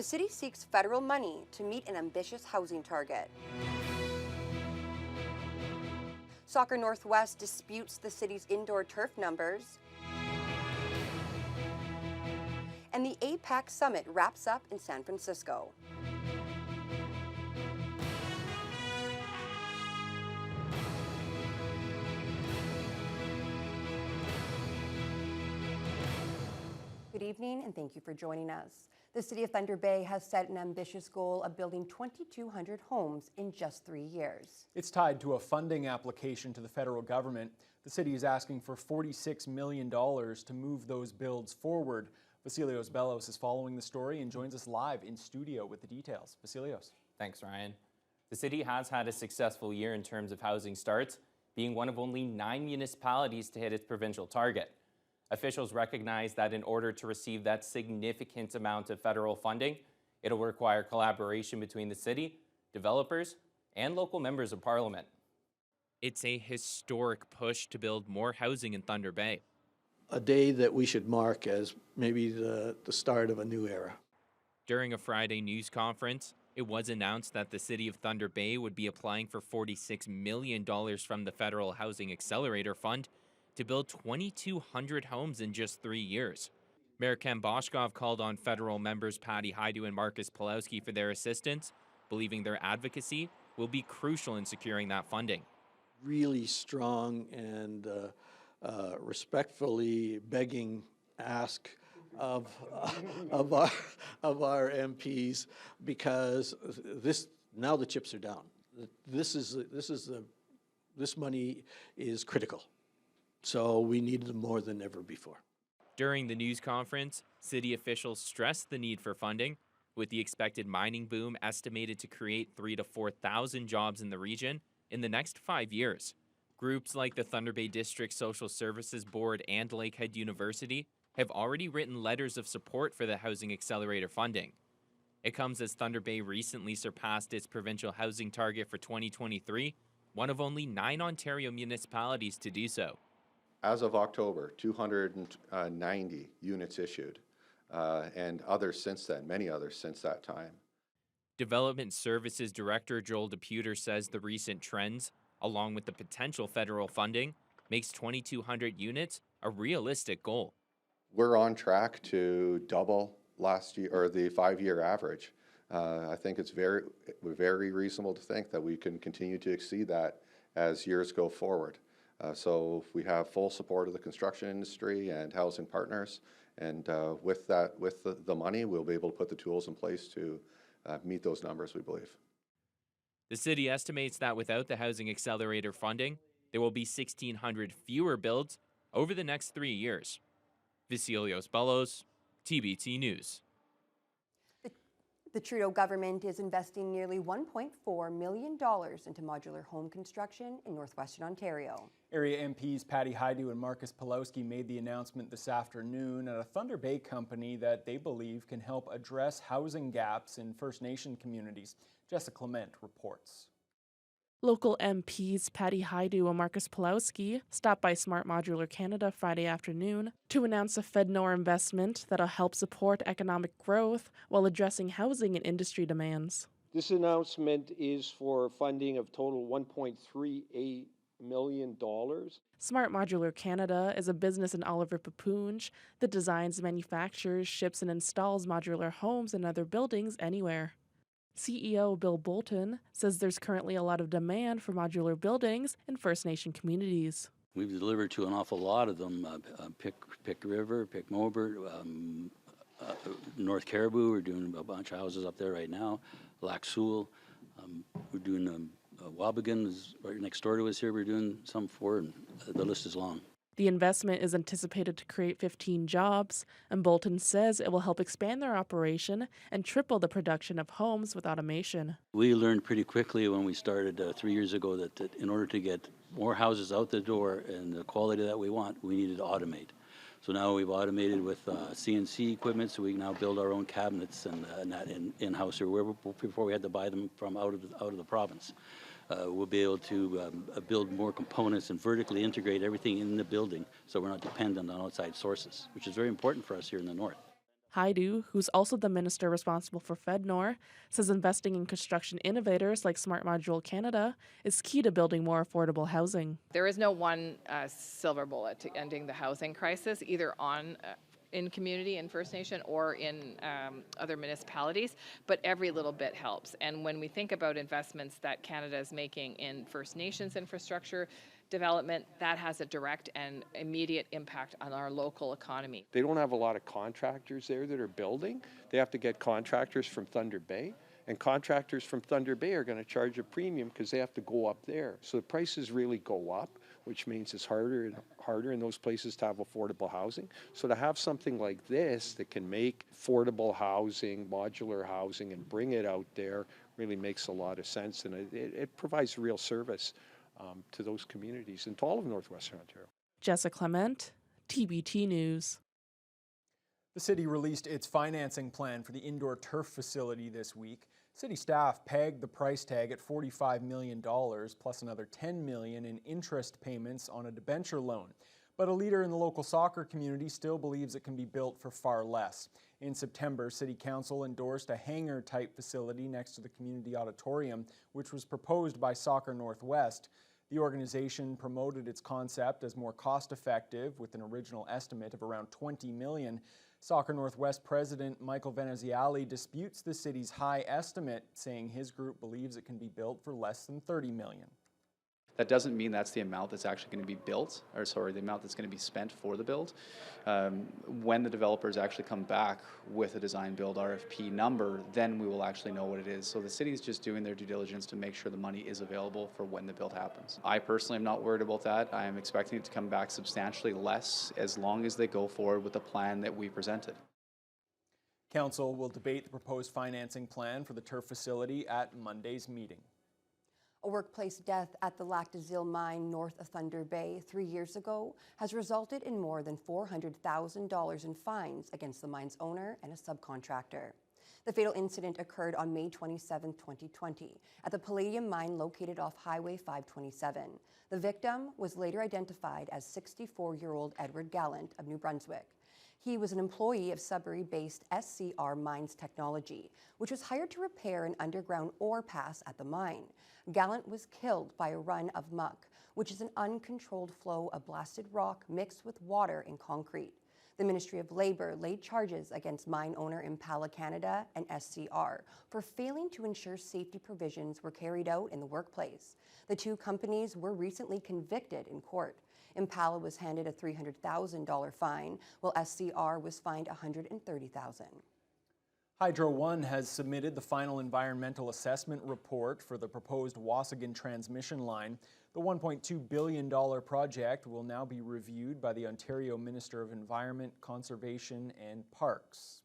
The city seeks federal money to meet an ambitious housing target. Soccer Northwest disputes the city's indoor turf numbers. And the APAC summit wraps up in San Francisco. Good evening, and thank you for joining us. The City of Thunder Bay has set an ambitious goal of building 2,200 homes in just 3 years. It's tied to a funding application to the federal government. The city is asking for $46 million to move those builds forward. Vasilios Bellos is following the story and joins us live in studio with the details. Vasilios. Thanks, Ryan. The city has had a successful year in terms of housing starts, being one of only 9 municipalities to hit its provincial target. Officials recognize that in order to receive that significant amount of federal funding, it'll require collaboration between the city, developers, and local members of parliament. It's a historic push to build more housing in Thunder Bay. A day that we should mark as maybe the start of a new era. During a Friday news conference, it was announced that the city of Thunder Bay would be applying for $46 million from the Federal Housing Accelerator Fund to build 2,200 homes in just 3 years. Mayor Ken Boshkov called on federal members Patty Hajdu and Marcus Pulowski for their assistance, believing their advocacy will be crucial in securing that funding. Really strong and respectfully begging ask of our MPs, because now the chips are down. This money is critical. So we need them more than ever before. During the news conference, city officials stressed the need for funding, with the expected mining boom estimated to create 3,000 to 4,000 jobs in the region in the next 5 years. Groups like the Thunder Bay District Social Services Board and Lakehead University have already written letters of support for the Housing Accelerator funding. It comes as Thunder Bay recently surpassed its provincial housing target for 2023, one of only 9 Ontario municipalities to do so. As of October, 290 units issued, and others since then, many others since that time. Development Services Director Joel DePuter says the recent trends, along with the potential federal funding, makes 2,200 units a realistic goal. We're on track to double last year, or the 5-year average. I think it's very reasonable to think that we can continue to exceed that as years go forward. So we have full support of the construction industry and housing partners, and with the money, we'll be able to put the tools in place to meet those numbers, we believe. The city estimates that without the Housing Accelerator funding, there will be 1,600 fewer builds over the next 3 years. Vasilios Bellos, TBT News. The Trudeau government is investing nearly $1.4 million into modular home construction in northwestern Ontario. Area MPs Patty Hajdu and Marcus Pulowski made the announcement this afternoon at a Thunder Bay company that they believe can help address housing gaps in First Nation communities. Jessica Clement reports. Local MPs Patty Hajdu and Marcus Pulowski stopped by Smart Modular Canada Friday afternoon to announce a FedNor investment that'll help support economic growth while addressing housing and industry demands. This announcement is for funding of total $1.38 million. Smart Modular Canada is a business in Oliver Papoonge that designs, manufactures, ships, and installs modular homes and other buildings anywhere. CEO Bill Bolton says there's currently a lot of demand for modular buildings in First Nation communities. We've delivered to an awful lot of them, Pick River, Pick Mobert, North Caribou. We're doing a bunch of houses up there right now. Lac Seul. We're doing Wabigan is right next door to us here. We're doing some for, and the list is long. The investment is anticipated to create 15 jobs, and Bolton says it will help expand their operation and triple the production of homes with automation. We learned pretty quickly when we started 3 years ago that in order to get more houses out the door and the quality that we want, we needed to automate. So now we've automated with CNC equipment, so we can now build our own cabinets and that in-house, or wherever before we had to buy them from out of the province. We'll be able to build more components and vertically integrate everything in the building, so we're not dependent on outside sources, which is very important for us here in the north. Haidu, who's also the minister responsible for FedNor, says investing in construction innovators like Smart Module Canada is key to building more affordable housing. There is no one silver bullet to ending the housing crisis, either in community in First Nation or in other municipalities, but every little bit helps. And when we think about investments that Canada is making in First Nations infrastructure development, that has a direct and immediate impact on our local economy. They don't have a lot of contractors there that are building. They have to get contractors from Thunder Bay, and contractors from Thunder Bay are going to charge a premium because they have to go up there. So the prices really go up, which means it's harder and harder in those places to have affordable housing. So to have something like this that can make affordable housing, modular housing, and bring it out there really makes a lot of sense, and it provides real service to those communities and to all of Northwestern Ontario. Jessica Clement, TBT News. The city released its financing plan for the indoor turf facility this week. City staff pegged the price tag at $45 million plus another $10 million in interest payments on a debenture loan. But a leader in the local soccer community still believes it can be built for far less. In September, City Council endorsed a hangar-type facility next to the community auditorium, which was proposed by Soccer Northwest. The organization promoted its concept as more cost-effective with an original estimate of around $20 million. Soccer Northwest President Michael Veneziali disputes the city's high estimate, saying his group believes it can be built for less than $30 million. That doesn't mean that's the amount that's actually going to be built, or sorry, the amount that's going to be spent for the build. When the developers actually come back with a design build RFP number, then we will actually know what it is. So the city is just doing their due diligence to make sure the money is available for when the build happens. I personally am not worried about that. I am expecting it to come back substantially less as long as they go forward with the plan that we presented. Council will debate the proposed financing plan for the turf facility at Monday's meeting. A workplace death at the Lac des Îles mine north of Thunder Bay 3 years ago has resulted in more than $400,000 in fines against the mine's owner and a subcontractor. The fatal incident occurred on May 27, 2020, at the palladium mine located off Highway 527. The victim was later identified as 64-year-old Edward Gallant of New Brunswick. He was an employee of Sudbury-based SCR Mines Technology, which was hired to repair an underground ore pass at the mine. Gallant was killed by a run of muck, which is an uncontrolled flow of blasted rock mixed with water and concrete. The Ministry of Labour laid charges against mine owner Impala Canada and SCR for failing to ensure safety provisions were carried out in the workplace. The two companies were recently convicted in court. Impala was handed a $300,000 fine, while SCR was fined $130,000. Hydro One has submitted the final environmental assessment report for the proposed Wasan transmission line. The $1.2 billion project will now be reviewed by the Ontario Minister of Environment, Conservation and Parks.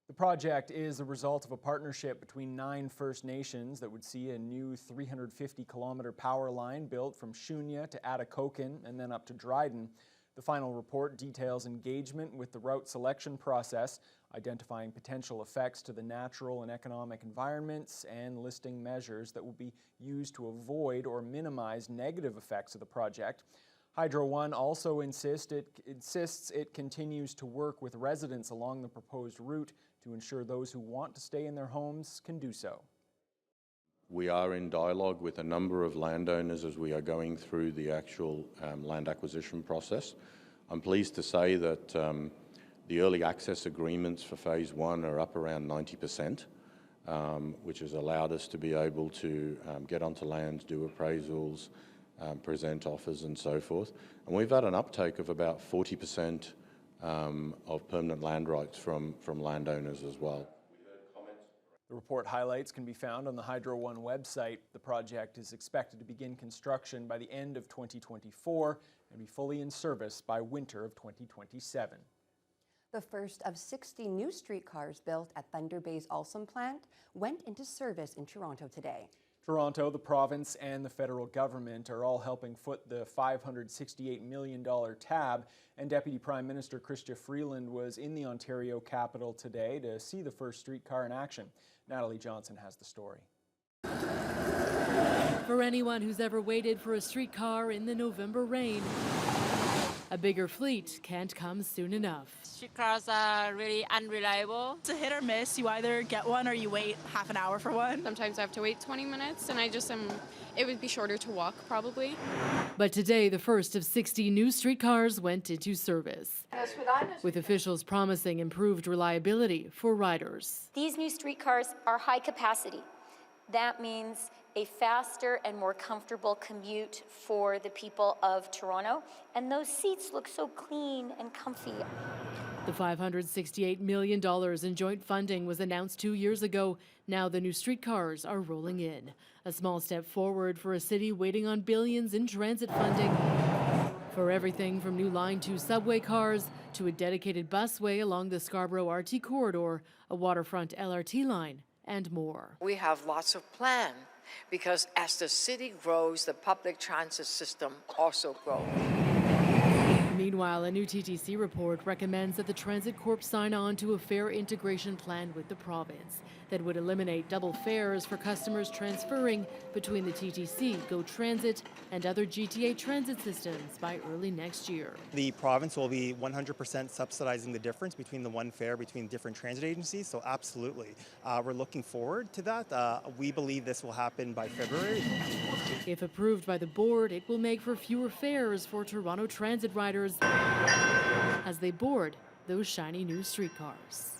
The project is a result of a partnership between 9 First Nations that would see a new 350-kilometer power line built from Shunya to Atikokan and then up to Dryden. The final report details engagement with the route selection process, identifying potential effects to the natural and economic environments, and listing measures that will be used to avoid or minimize negative effects of the project. Hydro One also insists it continues to work with residents along the proposed route to ensure those who want to stay in their homes can do so. We are in dialogue with a number of landowners as we are going through the actual land acquisition process. I'm pleased to say that the early access agreements for Phase 1 are up around 90%, which has allowed us to be able to get onto lands, do appraisals, present offers and so forth. And we've had an uptake of about 40% of permanent land rights from landowners as well. The report highlights can be found on the Hydro One website. The project is expected to begin construction by the end of 2024 and be fully in service by winter of 2027. The first of 60 new streetcars built at Thunder Bay's Alstom plant went into service in Toronto today. Toronto, the province, and the federal government are all helping foot the $568 million tab, and Deputy Prime Minister Chrystia Freeland was in the Ontario capital today to see the first streetcar in action. Natalie Johnson has the story. For anyone who's ever waited for a streetcar in the November rain, A bigger fleet can't come soon enough. Streetcars are really unreliable. It's a hit or miss. You either get one or you wait half an hour for one. Sometimes I have to wait 20 minutes, and it would be shorter to walk probably. But today, the first of 60 new streetcars went into service, with officials promising improved reliability for riders. These new streetcars are high capacity. That means a faster and more comfortable commute for the people of Toronto. And those seats look so clean and comfy. The $568 million in joint funding was announced 2 years ago. Now the new streetcars are rolling in. A small step forward for a city waiting on billions in transit funding for everything from new Line 2 subway cars to a dedicated busway along the Scarborough RT corridor, a waterfront LRT line, and more. We have lots of plans because as the city grows, the public transit system also grows. Meanwhile, a new TTC report recommends that the Transit Corp sign on to a fare integration plan with the province that would eliminate double fares for customers transferring between the TTC, GO Transit, and other GTA transit systems by early next year. The province will be 100% subsidizing the difference between the one fare between different transit agencies, so absolutely. We're looking forward to that. We believe this will happen by February. If approved by the board, it will make for fewer fares for Toronto Transit riders as they board those shiny new streetcars.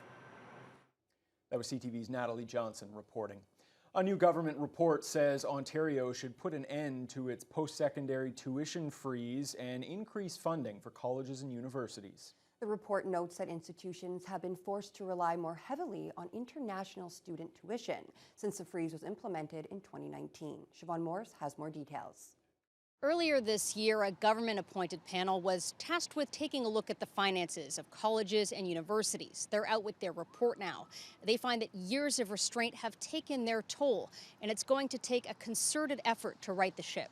That was CTV's Natalie Johnson reporting. A new government report says Ontario should put an end to its post-secondary tuition freeze and increase funding for colleges and universities. The report notes that institutions have been forced to rely more heavily on international student tuition since the freeze was implemented in 2019. Siobhan Morris has more details. Earlier this year, a government-appointed panel was tasked with taking a look at the finances of colleges and universities. They're out with their report now. They find that years of restraint have taken their toll, and it's going to take a concerted effort to right the ship.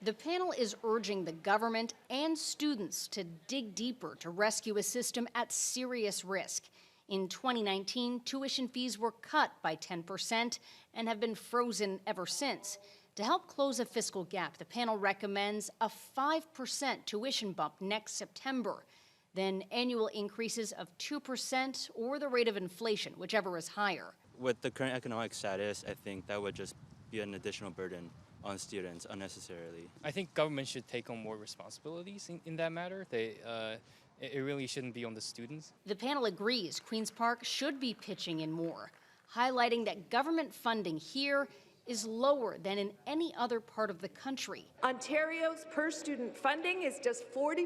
The panel is urging the government and students to dig deeper to rescue a system at serious risk. In 2019, tuition fees were cut by 10% and have been frozen ever since. To help close a fiscal gap, the panel recommends a 5% tuition bump next September, then annual increases of 2% or the rate of inflation, whichever is higher. With the current economic status, I think that would just be an additional burden on students unnecessarily. I think government should take on more responsibilities in that matter. It really shouldn't be on the students. The panel agrees Queen's Park should be pitching in more, highlighting that government funding here is lower than in any other part of the country. Ontario's per-student funding is just 44%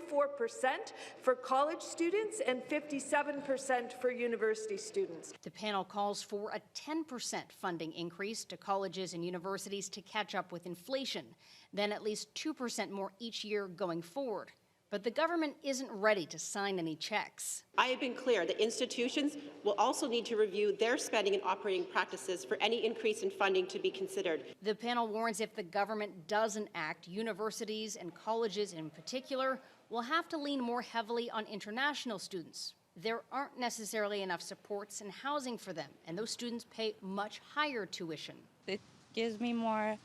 for college students and 57% for university students. The panel calls for a 10% funding increase to colleges and universities to catch up with inflation, then at least 2% more each year going forward. But the government isn't ready to sign any checks. I have been clear that institutions will also need to review their spending and operating practices for any increase in funding to be considered. The panel warns if the government doesn't act, universities and colleges in particular will have to lean more heavily on international students. There aren't necessarily enough supports and housing for them, and those students pay much higher tuition. It gives me more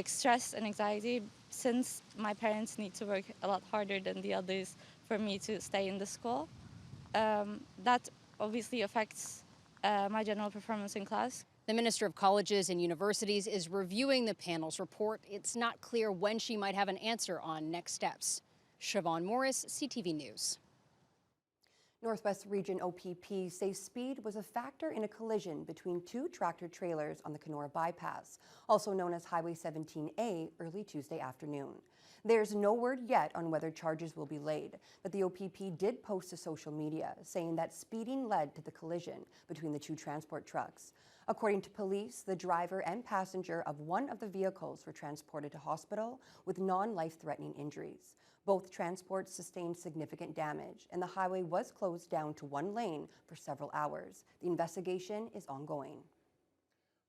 stress and anxiety since my parents need to work a lot harder than the others for me to stay in the school. That obviously affects my general performance in class. The Minister of Colleges and Universities is reviewing the panel's report. It's not clear when she might have an answer on next steps. Siobhan Morris, CTV News. Northwest Region OPP says speed was a factor in a collision between two tractor-trailers on the Kenora Bypass, also known as Highway 17A, early Tuesday afternoon. There's no word yet on whether charges will be laid, but the OPP did post to social media saying that speeding led to the collision between the two transport trucks. According to police, the driver and passenger of one of the vehicles were transported to hospital with non-life-threatening injuries. Both transports sustained significant damage, and the highway was closed down to one lane for several hours. The investigation is ongoing.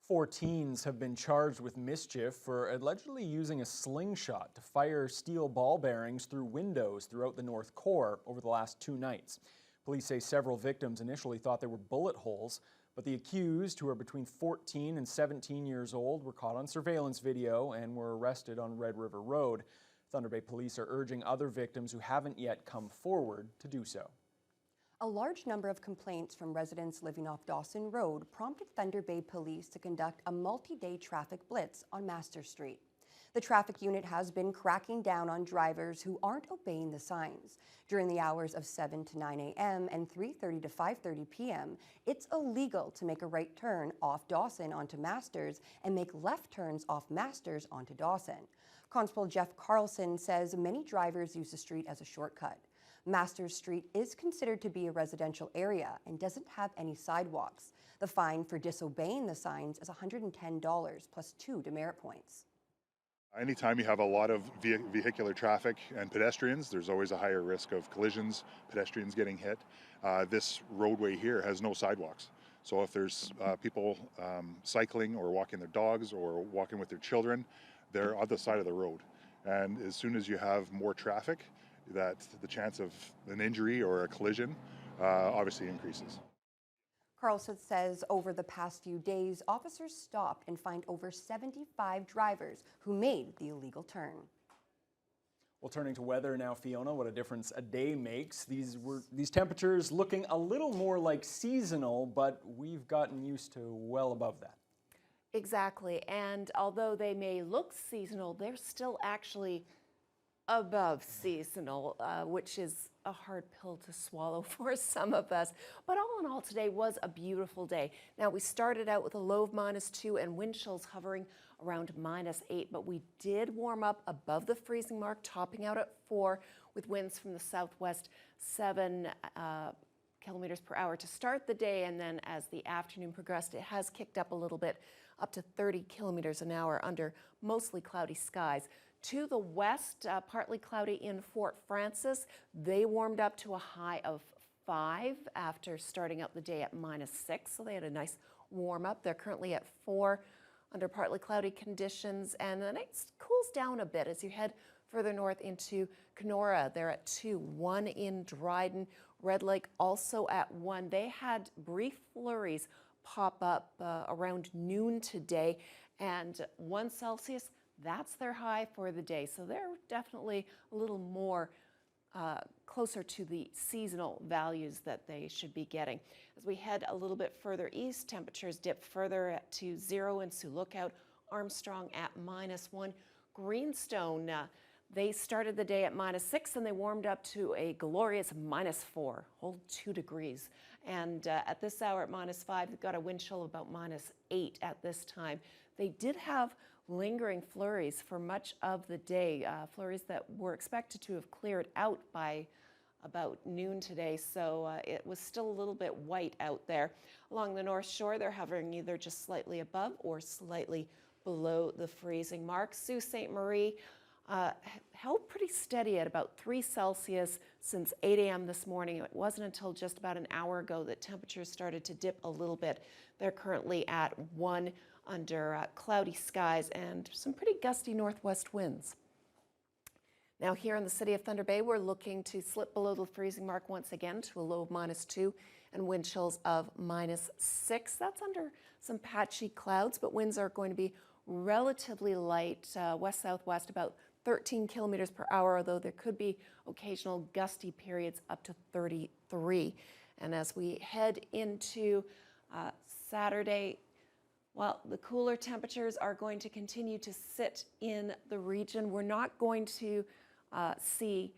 4 teens have been charged with mischief for allegedly using a slingshot to fire steel ball bearings through windows throughout the North Core over the last 2 nights. Police say several victims initially thought they were bullet holes, but the accused, who are between 14 and 17 years old, were caught on surveillance video and were arrested on Red River Road. Thunder Bay Police are urging other victims who haven't yet come forward to do so. A large number of complaints from residents living off Dawson Road prompted Thunder Bay Police to conduct a multi-day traffic blitz on Master Street. The traffic unit has been cracking down on drivers who aren't obeying the signs. During the hours of 7 to 9 a.m. and 3:30 to 5:30 p.m., it's illegal to make a right turn off Dawson onto Masters and make left turns off Masters onto Dawson. Constable Jeff Carlson says many drivers use the street as a shortcut. Masters Street is considered to be a residential area and doesn't have any sidewalks. The fine for disobeying the signs is $110 plus 2 demerit points. Anytime you have a lot of vehicular traffic and pedestrians, there's always a higher risk of collisions, pedestrians getting hit. This roadway here has no sidewalks. So if there's people cycling or walking their dogs or walking with their children, they're on the side of the road. And as soon as you have more traffic, that the chance of an injury or a collision obviously increases. Carlson says over the past few days, officers stopped and fined over 75 drivers who made the illegal turn. Well, turning to weather now, Fiona, what a difference a day makes. These temperatures looking a little more like seasonal, but we've gotten used to well above that. Exactly, and although they may look seasonal, they're still actually above seasonal, which is a hard pill to swallow for some of us. But all in all, today was a beautiful day. Now, we started out with a low of -2 and wind chills hovering around -8, but we did warm up above the freezing mark, topping out at 4 with winds from the southwest 7 kilometers per hour to start the day. And then as the afternoon progressed, it has kicked up a little bit, up to 30 kilometers an hour under mostly cloudy skies. To the west, partly cloudy in Fort Frances. They warmed up to a high of 5 after starting out the day at -6, so they had a nice warm up. They're currently at 4 under partly cloudy conditions, and the night cools down a bit as you head further north into Kenora. They're at 2, 1 in Dryden, Red Lake also at 1. They had brief flurries pop up around noon today, and 1 Celsius. That's their high for the day, so they're definitely a little more closer to the seasonal values that they should be getting. As we head a little bit further east, temperatures dip further to 0 in Sioux Lookout, Armstrong at -1. Greenstone, they started the day at -6 and they warmed up to a glorious -4, whole 2 degrees. And at this hour at -5, they've got a wind chill of about -8 at this time. They did have lingering flurries for much of the day, flurries that were expected to have cleared out by about noon today, so it was still a little bit white out there. Along the North Shore, they're hovering either just slightly above or slightly below the freezing mark. Sault Ste. Marie held pretty steady at about 3 Celsius since 8 a.m. this morning. It wasn't until just about an hour ago that temperatures started to dip a little bit. They're currently at 1 under cloudy skies and some pretty gusty northwest winds. Now here in the city of Thunder Bay, we're looking to slip below the freezing mark once again to a low of -2 and wind chills of -6. That's under some patchy clouds, but winds are going to be relatively light, west-southwest, about 13 kilometers per hour, although there could be occasional gusty periods up to 33. And as we head into Saturday, well, the cooler temperatures are going to continue to sit in the region. We're not going to see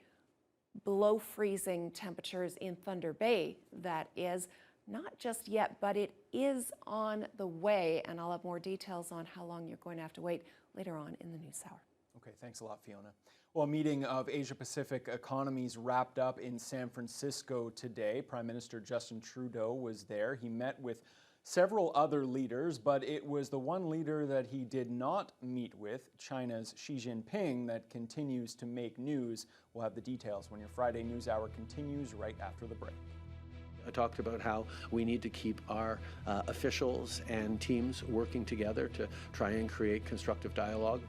below freezing temperatures in Thunder Bay. That is not just yet, but it is on the way, and I'll have more details on how long you're going to have to wait later on in the news hour. Okay, thanks a lot, Fiona. Well, a meeting of Asia-Pacific economies wrapped up in San Francisco today. Prime Minister Justin Trudeau was there. He met with several other leaders, but it was the one leader that he did not meet with, China's Xi Jinping, that continues to make news. We'll have the details when your Friday News Hour continues right after the break. I talked about how we need to keep our officials and teams working together to try and create constructive dialogue